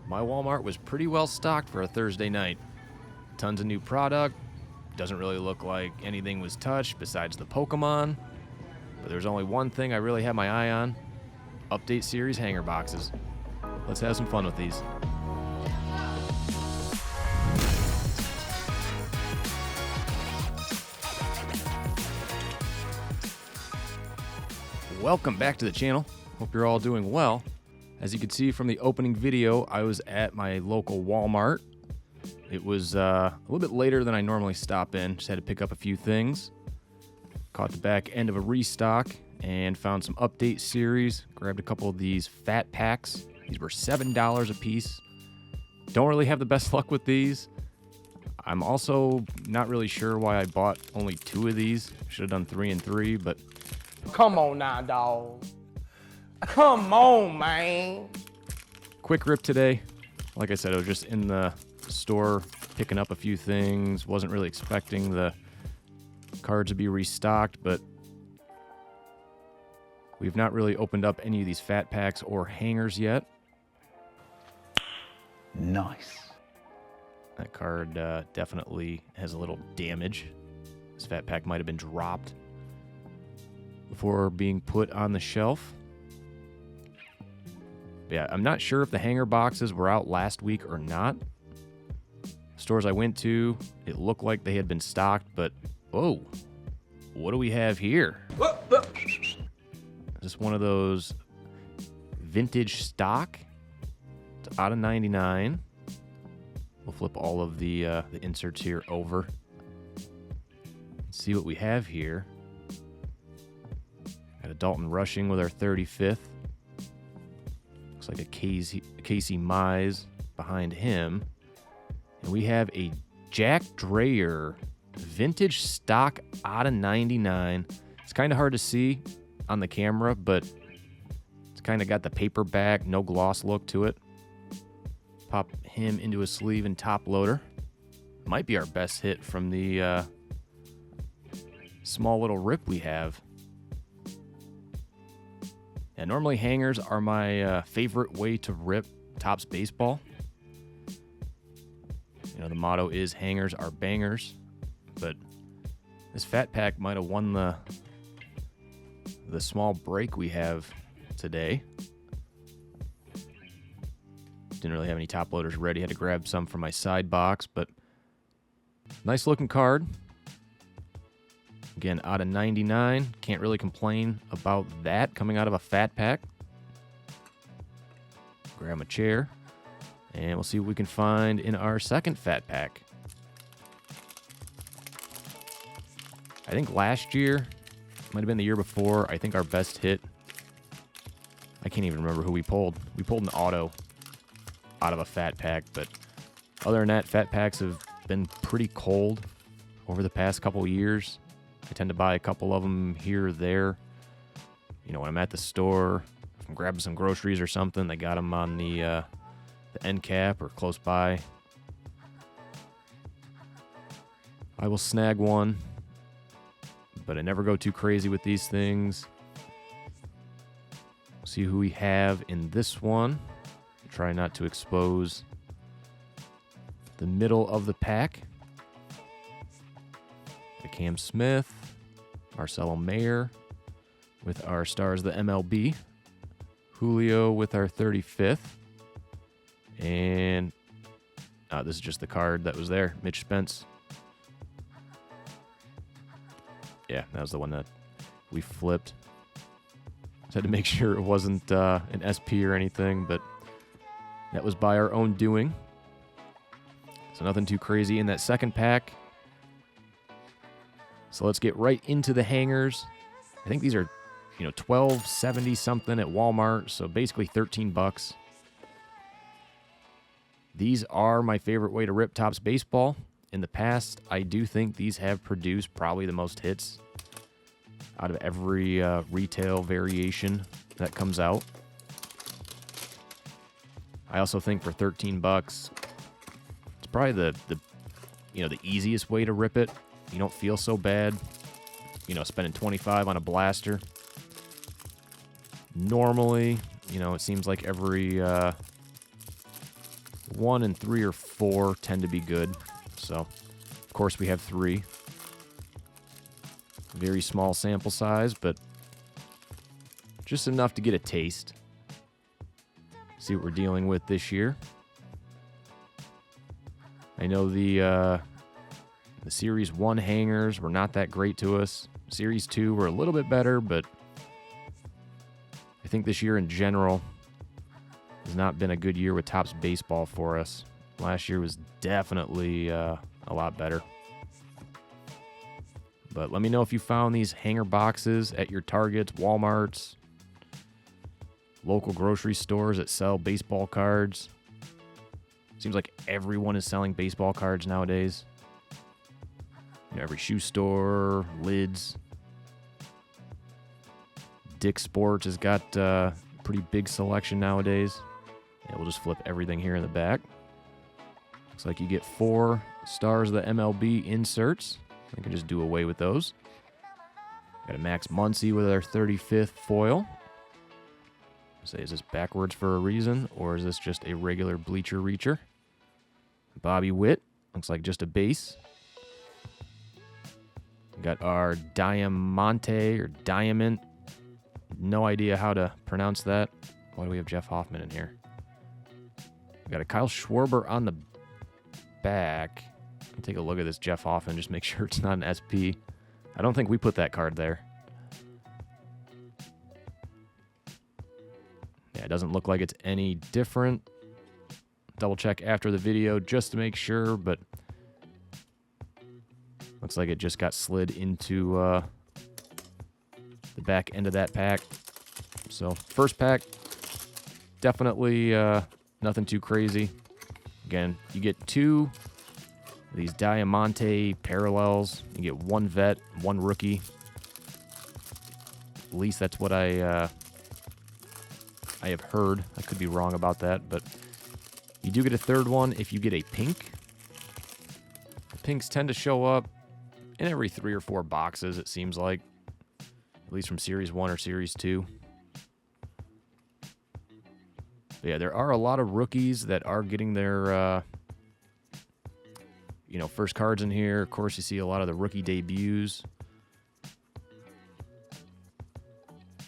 My Walmart was pretty well stocked for a Thursday night. Tons of new product. Doesn't really look like anything was touched besides the Pokemon. But there's only one thing I really had my eye on. Update series hanger boxes. Let's have some fun with these. Welcome back to the channel. Hope you're all doing well. As you can see from the opening video, I was at my local Walmart. It was a little bit later than I normally stop in. Just had to pick up a few things. Caught the back end of a restock and found some update series. Grabbed a couple of these phat packs. These were $7 a piece. Don't really have the best luck with these. I'm also not really sure why I bought only 2 of these. Should have done 3 and 3, but come on now, dog. Come on, man. Quick rip today. Like I said, I was just in the store picking up a few things. Wasn't really expecting the cards to be restocked, but we've not really opened up any of these phat packs or hangers yet. Nice. That card definitely has a little damage. This phat pack might have been dropped before being put on the shelf. Yeah, I'm not sure if the hanger boxes were out last week or not. Stores I went to, it looked like they had been stocked, but whoa, what do we have here? Is this one of those vintage stock? It's out of 99. We'll flip all of the inserts here over. Let's see what we have here. Got a Dalton Rushing with our 35th. Looks like a Casey Mize behind him. And we have a Jack Dreyer vintage stock out of 99. It's kind of hard to see on the camera, but it's kind of got the paperback, no gloss look to it. Pop him into a sleeve and top loader. Might be our best hit from the small little rip we have. Yeah, normally hangers are my favorite way to rip Topps baseball. You know, the motto is hangers are bangers, but this phat pack might have won the small break we have today. Didn't really have any top loaders ready. Had to grab some from my side box, but nice looking card. Again, out of 99. Can't really complain about that coming out of a phat pack. Grab a chair, and we'll see what we can find in our second phat pack. I think last year, might have been the year before, I think our best hit, I can't even remember who we pulled. We pulled an auto out of a phat pack, but other than that, phat packs have been pretty cold over the past couple years. I tend to buy a couple of them here or there. You know, when I'm at the store, if I'm grabbing some groceries or something, they got them on the end cap or close by. I will snag one, but I never go too crazy with these things. See who we have in this one. Try not to expose the middle of the pack. Cam Smith, Marcelo Mayer with our stars of the MLB, Julio with our 35th, and this is just the card that was there, Mitch Spence. Yeah, that was the one that we flipped. Just had to make sure it wasn't an SP or anything, but that was by our own doing. So nothing too crazy in that second pack. So let's get right into the hangers. I think these are, $12.70 something at Walmart, so basically 13 bucks. These are my favorite way to rip Topps baseball. In the past, I do think these have produced probably the most hits out of every retail variation that comes out. I also think for 13 bucks, it's probably the easiest way to rip it. You don't feel so bad, spending 25 on a blaster. Normally, it seems like every 1 and 3 or 4 tend to be good. So, of course, we have 3. Very small sample size, but just enough to get a taste. See what we're dealing with this year. I know the Series 1 hangers were not that great to us. Series 2 were a little bit better, but I think this year in general has not been a good year with Topps baseball for us. Last year was definitely a lot better. But let me know if you found these hanger boxes at your Targets, Walmarts, local grocery stores that sell baseball cards. Seems like everyone is selling baseball cards nowadays. You know, every shoe store, lids. Dick's Sports has got a pretty big selection nowadays. Yeah, we'll just flip everything here in the back. Looks like you get 4 stars of the MLB inserts. I can just do away with those. Got a Max Muncy with our 35th foil. Say, is this backwards for a reason, or is this just a regular bleacher reacher? Bobby Witt, looks like just a base. We got our Diamante or Diamond. No idea how to pronounce that. Why do we have Jeff Hoffman in here? We got a Kyle Schwarber on the back. Let me take a look at this Jeff Hoffman, just make sure it's not an SP. I don't think we put that card there. Yeah, it doesn't look like it's any different. Double check after the video just to make sure, but looks like it just got slid into the back end of that pack. So first pack, definitely nothing too crazy. Again, you get 2 of these Diamante Parallels. You get 1 vet, 1 rookie. At least that's what I have heard. I could be wrong about that, but you do get a 3rd one if you get a pink. The pinks tend to show up in every 3 or 4 boxes, it seems like. At least from Series 1 or Series 2. But yeah, there are a lot of rookies that are getting their first cards in here. Of course, you see a lot of the rookie debuts.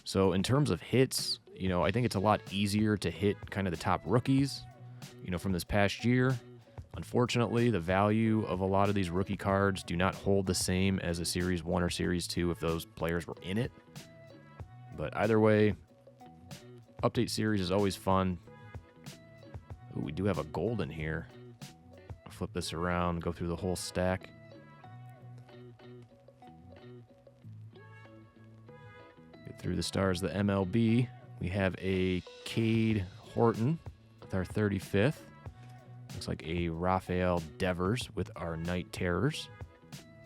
So in terms of hits, I think it's a lot easier to hit kind of the top rookies, from this past year. Unfortunately, the value of a lot of these rookie cards do not hold the same as a Series 1 or Series 2 if those players were in it. But either way, Update Series is always fun. Ooh, we do have a gold in here. I'll flip this around, go through the whole stack. Get through the stars of the MLB. We have a Cade Horton with our 35th. Looks like a Rafael Devers with our Night Terrors.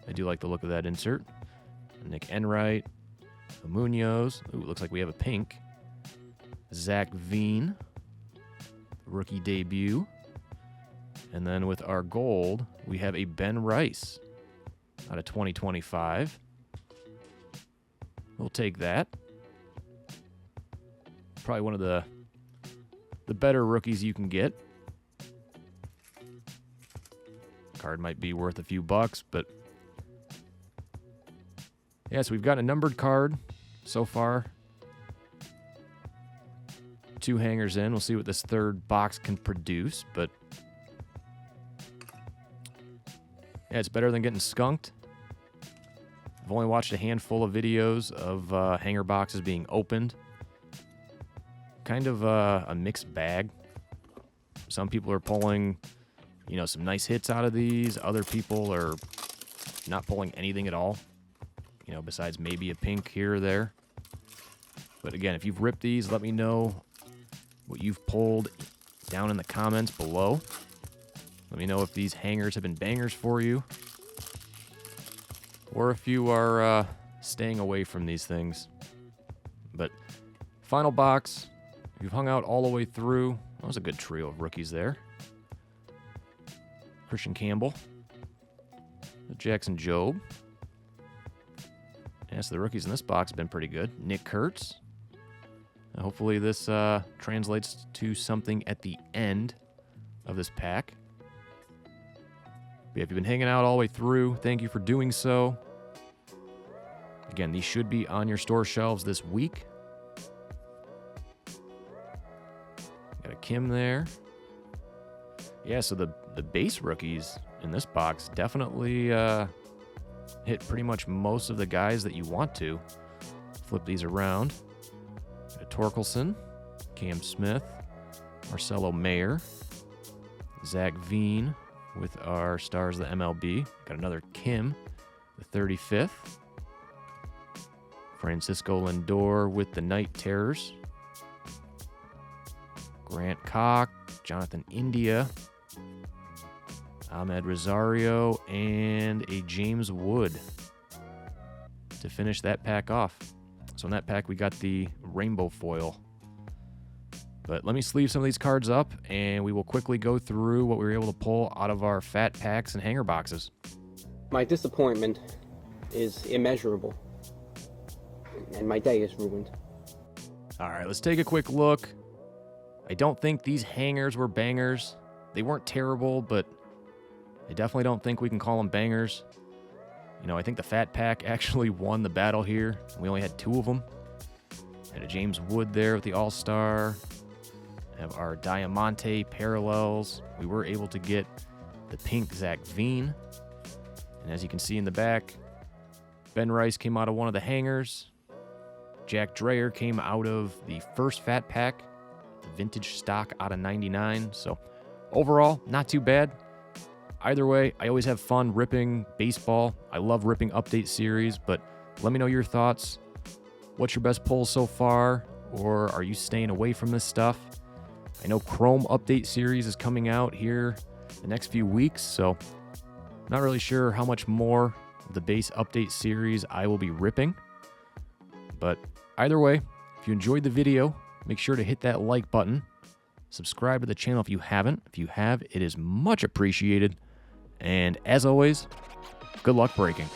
I do like the look of that insert. Nick Enright, Munoz. Ooh, looks like we have a pink. Zach Veen, rookie debut. And then with our gold, we have a Ben Rice out of 2025. We'll take that. Probably one of the better rookies you can get. Card might be worth a few bucks, but yeah, so we've got a numbered card so far. 2 hangers in. We'll see what this 3rd box can produce, but yeah, it's better than getting skunked. I've only watched a handful of videos of hanger boxes being opened. Kind of a mixed bag. Some people are pulling, some nice hits out of these. Other people are not pulling anything at all, besides maybe a pink here or there. But again, if you've ripped these, let me know what you've pulled down in the comments below. Let me know if these hangers have been bangers for you, or if you are staying away from these things. But final box, you've hung out all the way through. That was a good trio of rookies there. Christian Campbell, Jackson Jobe. Yes, the rookies in this box have been pretty good. Nick Kurtz. Hopefully this translates to something at the end of this pack. But if you've been hanging out all the way through, thank you for doing so. Again, these should be on your store shelves this week. Got a Kim there. Yeah, so the base rookies in this box definitely hit pretty much most of the guys that you want to. Flip these around. Got a Torkelson, Cam Smith, Marcelo Mayer, Zach Veen with our stars of the MLB. Got another Kim, the 35th. Francisco Lindor with the Night Terrors. Grant Koch, Jonathan India, Ahmed Rosario, and a James Wood to finish that pack off. So in that pack, we got the rainbow foil. But let me sleeve some of these cards up, and we will quickly go through what we were able to pull out of our phat packs and hanger boxes. My disappointment is immeasurable, and my day is ruined. All right, let's take a quick look. I don't think these hangers were bangers. They weren't terrible, but I definitely don't think we can call them bangers. You know, I think the phat pack actually won the battle here. We only had 2 of them. Had a James Wood there with the All-Star. Have our Diamante Parallels. We were able to get the pink Zach Veen. And as you can see in the back, Ben Rice came out of one of the hangers. Jack Dreyer came out of the first phat pack, the vintage stock out of 99. So overall, not too bad. Either way, I always have fun ripping baseball. I love ripping update series, but let me know your thoughts. What's your best pull so far, or are you staying away from this stuff? I know Chrome update series is coming out here the next few weeks, so I'm not really sure how much more of the base update series I will be ripping. But either way, if you enjoyed the video, make sure to hit that like button. Subscribe to the channel if you haven't. If you have, it is much appreciated. And as always, good luck breaking.